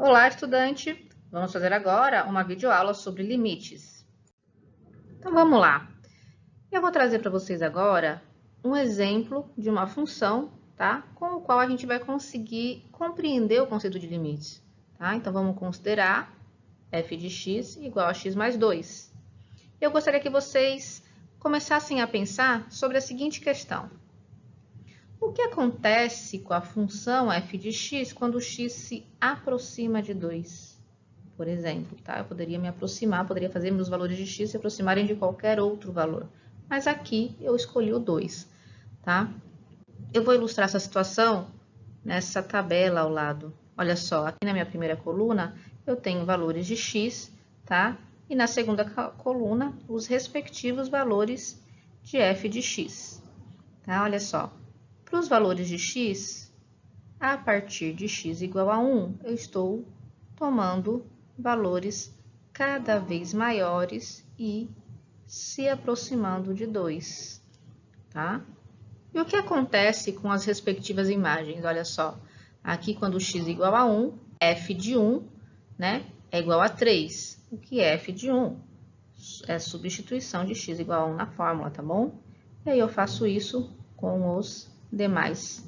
Olá, estudante! Vamos fazer agora uma videoaula sobre limites. Então, vamos lá. Eu vou trazer para vocês agora um exemplo de uma função, tá? Com o qual a gente vai conseguir compreender o conceito de limites, tá? Então, vamos considerar f de x igual a x mais 2. Eu gostaria que vocês começassem a pensar sobre a seguinte questão. O que acontece com a função f de x quando x se aproxima de 2? Por exemplo, tá? Eu poderia me aproximar, poderia fazer meus valores de x se aproximarem de qualquer outro valor. Mas aqui eu escolhi o 2, tá? Eu vou ilustrar essa situação nessa tabela ao lado. Olha só, aqui na minha primeira coluna eu tenho valores de x, tá? E na segunda coluna, os respectivos valores de f de x, tá? Olha só, para os valores de x, a partir de x igual a 1, eu estou tomando valores cada vez maiores e se aproximando de 2, tá? E o que acontece com as respectivas imagens? Olha só, aqui quando x igual a 1, f de 1, né, é igual a 3. O que é f de 1? É substituição de x igual a 1 na fórmula, tá bom? E aí eu faço isso com os demais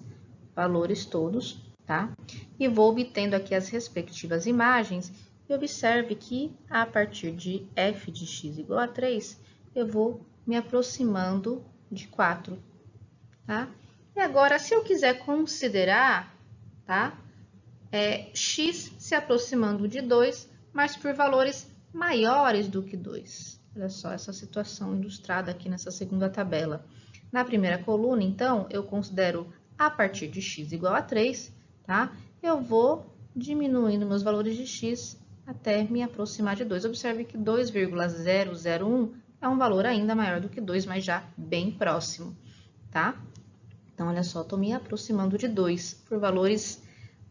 valores todos, tá? E vou obtendo aqui as respectivas imagens. E observe que, a partir de f de x igual a 3, eu vou me aproximando de 4, tá? E agora, se eu quiser considerar, tá? X se aproximando de 2, mas por valores maiores do que 2. Olha só essa situação ilustrada aqui nessa segunda tabela. Na primeira coluna, então, eu considero a partir de x igual a 3, tá? Eu vou diminuindo meus valores de x até me aproximar de 2. Observe que 2,001 é um valor ainda maior do que 2, mas já bem próximo, tá? Então, olha só, estou me aproximando de 2 por valores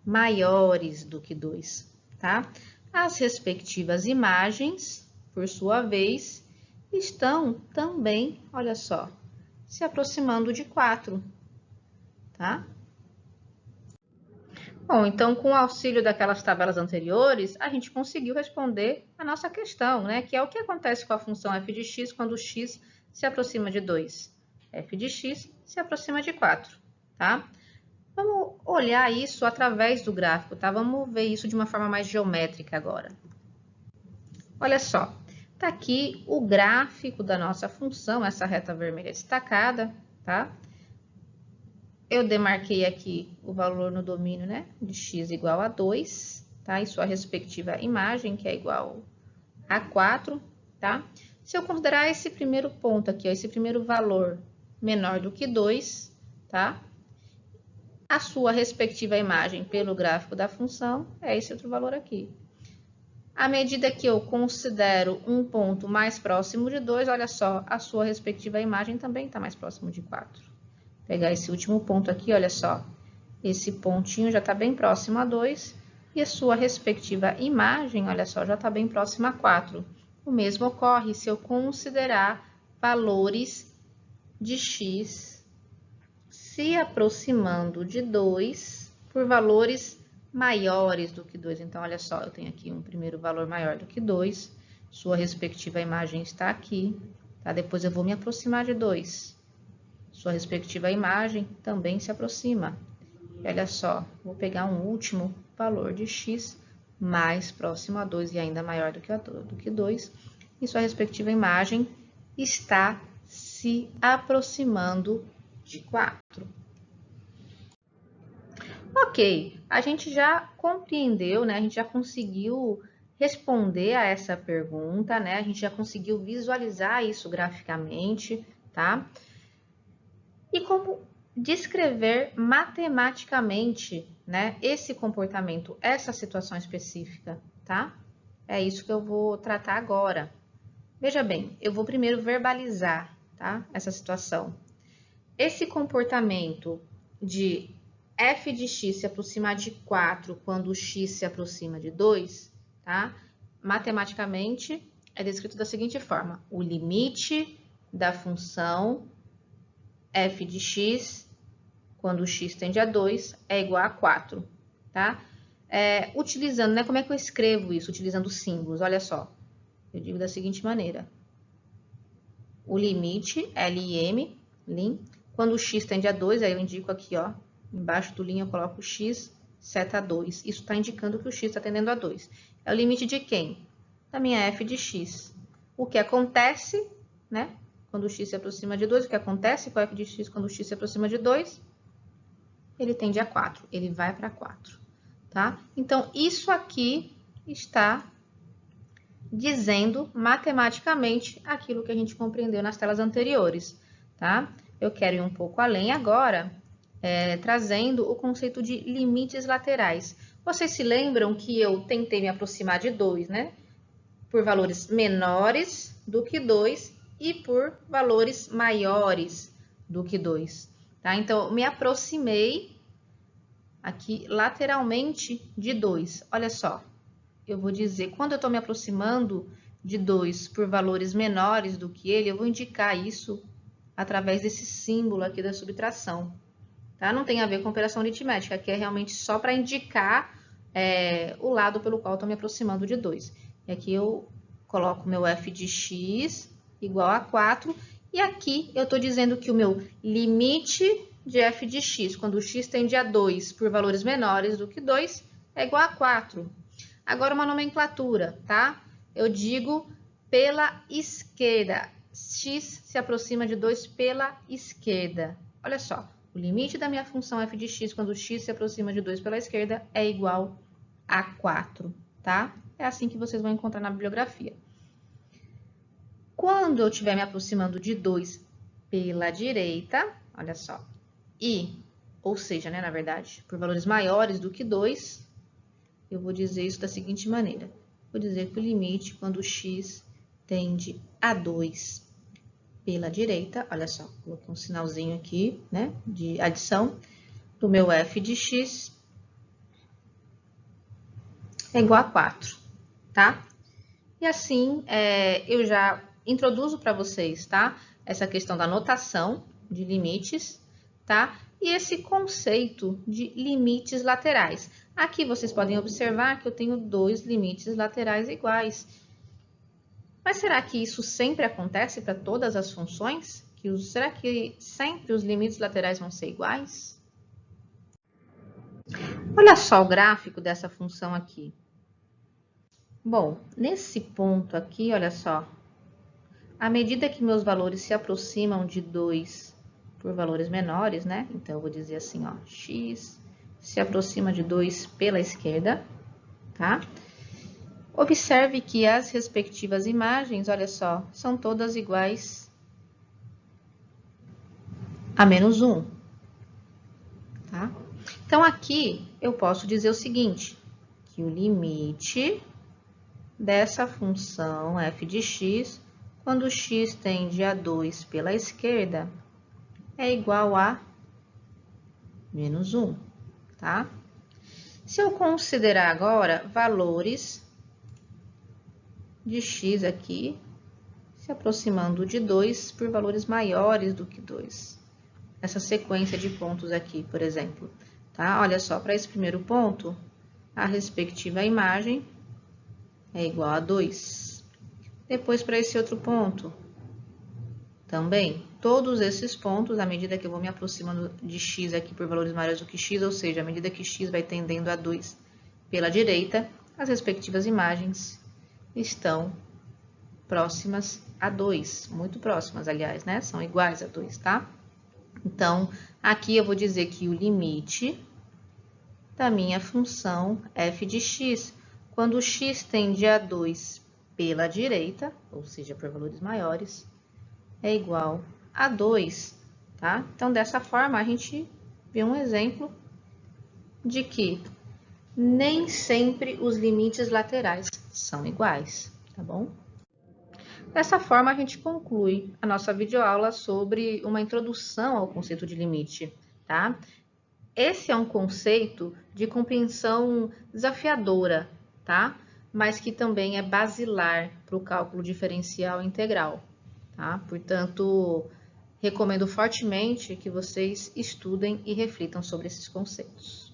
maiores do que 2, tá? As respectivas imagens, por sua vez, estão também, olha só, se aproximando de 4, tá? Bom, então, com o auxílio daquelas tabelas anteriores, a gente conseguiu responder a nossa questão, né? Que é o que acontece com a função f de x quando x se aproxima de 2. F de x se aproxima de 4, tá? Vamos olhar isso através do gráfico, tá? Vamos ver isso de uma forma mais geométrica agora. Olha só, tá aqui o gráfico da nossa função, essa reta vermelha destacada, tá? Eu demarquei aqui o valor no domínio, né, de x igual a 2, tá? E sua respectiva imagem, que é igual a 4, tá? Se eu considerar esse primeiro ponto aqui, ó, esse primeiro valor menor do que 2, tá? A sua respectiva imagem pelo gráfico da função é esse outro valor aqui. À medida que eu considero um ponto mais próximo de 2, olha só, a sua respectiva imagem também está mais próximo de 4. Vou pegar esse último ponto aqui, olha só. Esse pontinho já está bem próximo a 2 e a sua respectiva imagem, olha só, já está bem próxima a 4. O mesmo ocorre se eu considerar valores de x se aproximando de 2 por valores maiores do que 2. Então, olha só, eu tenho aqui um primeiro valor maior do que 2, sua respectiva imagem está aqui, tá? Depois eu vou me aproximar de 2. Sua respectiva imagem também se aproxima. E olha só, vou pegar um último valor de x mais próximo a 2 e ainda maior do que 2, e sua respectiva imagem está se aproximando de 4. Ok, a gente já compreendeu, né? A gente já conseguiu responder a essa pergunta, né? A gente já conseguiu visualizar isso graficamente, tá? E como descrever matematicamente, né, esse comportamento, essa situação específica, tá? É isso que eu vou tratar agora. Veja bem, eu vou primeiro verbalizar, tá? Essa situação. Esse comportamento de f de x se aproximar de 4 quando x se aproxima de 2, tá? Matematicamente, é descrito da seguinte forma. O limite da função f de x, quando x tende a 2, é igual a 4, tá? utilizando, né? Como é que eu escrevo isso? Utilizando símbolos, olha só. Eu digo da seguinte maneira. O limite, LIM, lim, quando o x tende a 2, aí eu indico aqui, ó, embaixo do lim eu coloco x seta a 2. Isso está indicando que o x está tendendo a 2. É o limite de quem? Da minha f de x. O que acontece, né? Quando o x se aproxima de 2, o que acontece com a f de x quando o x se aproxima de 2? Ele tende a 4, ele vai para 4, tá? Então, isso aqui está dizendo matematicamente aquilo que a gente compreendeu nas telas anteriores, tá? Eu quero ir um pouco além agora, trazendo o conceito de limites laterais. Vocês se lembram que eu tentei me aproximar de 2, né? Por valores menores do que 2 e por valores maiores do que 2, tá? Então, eu me aproximei aqui lateralmente de 2. Olha só, eu vou dizer, quando eu estou me aproximando de 2 por valores menores do que ele, eu vou indicar isso através desse símbolo aqui da subtração, tá? Não tem a ver com operação aritmética, que é realmente só para indicar o lado pelo qual eu estou me aproximando de 2. E aqui eu coloco meu f de x igual a 4, e aqui eu estou dizendo que o meu limite de f de x, quando o x tende a 2 por valores menores do que 2, é igual a 4. Agora, uma nomenclatura, tá? Eu digo pela esquerda. X se aproxima de 2 pela esquerda. Olha só, o limite da minha função f de x quando x se aproxima de 2 pela esquerda é igual a 4, tá? É assim que vocês vão encontrar na bibliografia. Quando eu estiver me aproximando de 2 pela direita, olha só, ou seja, né, na verdade, por valores maiores do que 2, eu vou dizer isso da seguinte maneira. Vou dizer que o limite, quando o x tende a 2 pela direita, olha só, coloquei um sinalzinho aqui, né, de adição, do meu f de x é igual a 4, tá? E assim, eu já introduzo para vocês, tá? Essa questão da notação de limites, tá? E esse conceito de limites laterais. Aqui vocês podem observar que eu tenho 2 limites laterais iguais. Mas será que isso sempre acontece para todas as funções? Será que sempre os limites laterais vão ser iguais? Olha só o gráfico dessa função aqui. Bom, nesse ponto aqui, olha só, à medida que meus valores se aproximam de 2 por valores menores, né? Então, eu vou dizer assim, ó, x se aproxima de 2 pela esquerda, tá? Observe que as respectivas imagens, olha só, são todas iguais a menos 1, tá? Então, aqui eu posso dizer o seguinte, que o limite dessa função f de x, quando x tende a 2 pela esquerda, é igual a menos 1, tá? Se eu considerar agora valores de x aqui, se aproximando de 2 por valores maiores do que 2. Essa sequência de pontos aqui, por exemplo, tá? Olha só, para esse primeiro ponto, a respectiva imagem é igual a 2. Depois, para esse outro ponto, também, todos esses pontos, à medida que eu vou me aproximando de x aqui por valores maiores do que x, ou seja, à medida que x vai tendendo a 2 pela direita, as respectivas imagens estão próximas a 2, muito próximas, aliás, né? São iguais a 2, tá? Então, aqui eu vou dizer que o limite da minha função f de x, quando o x tende a 2 pela direita, ou seja, por valores maiores, é igual a 2, tá? Então, dessa forma, a gente vê um exemplo de que nem sempre os limites laterais são iguais, tá bom? Dessa forma, a gente conclui a nossa videoaula sobre uma introdução ao conceito de limite, tá? Esse é um conceito de compreensão desafiadora, tá? Mas que também é basilar para o cálculo diferencial integral, tá? Portanto, recomendo fortemente que vocês estudem e reflitam sobre esses conceitos.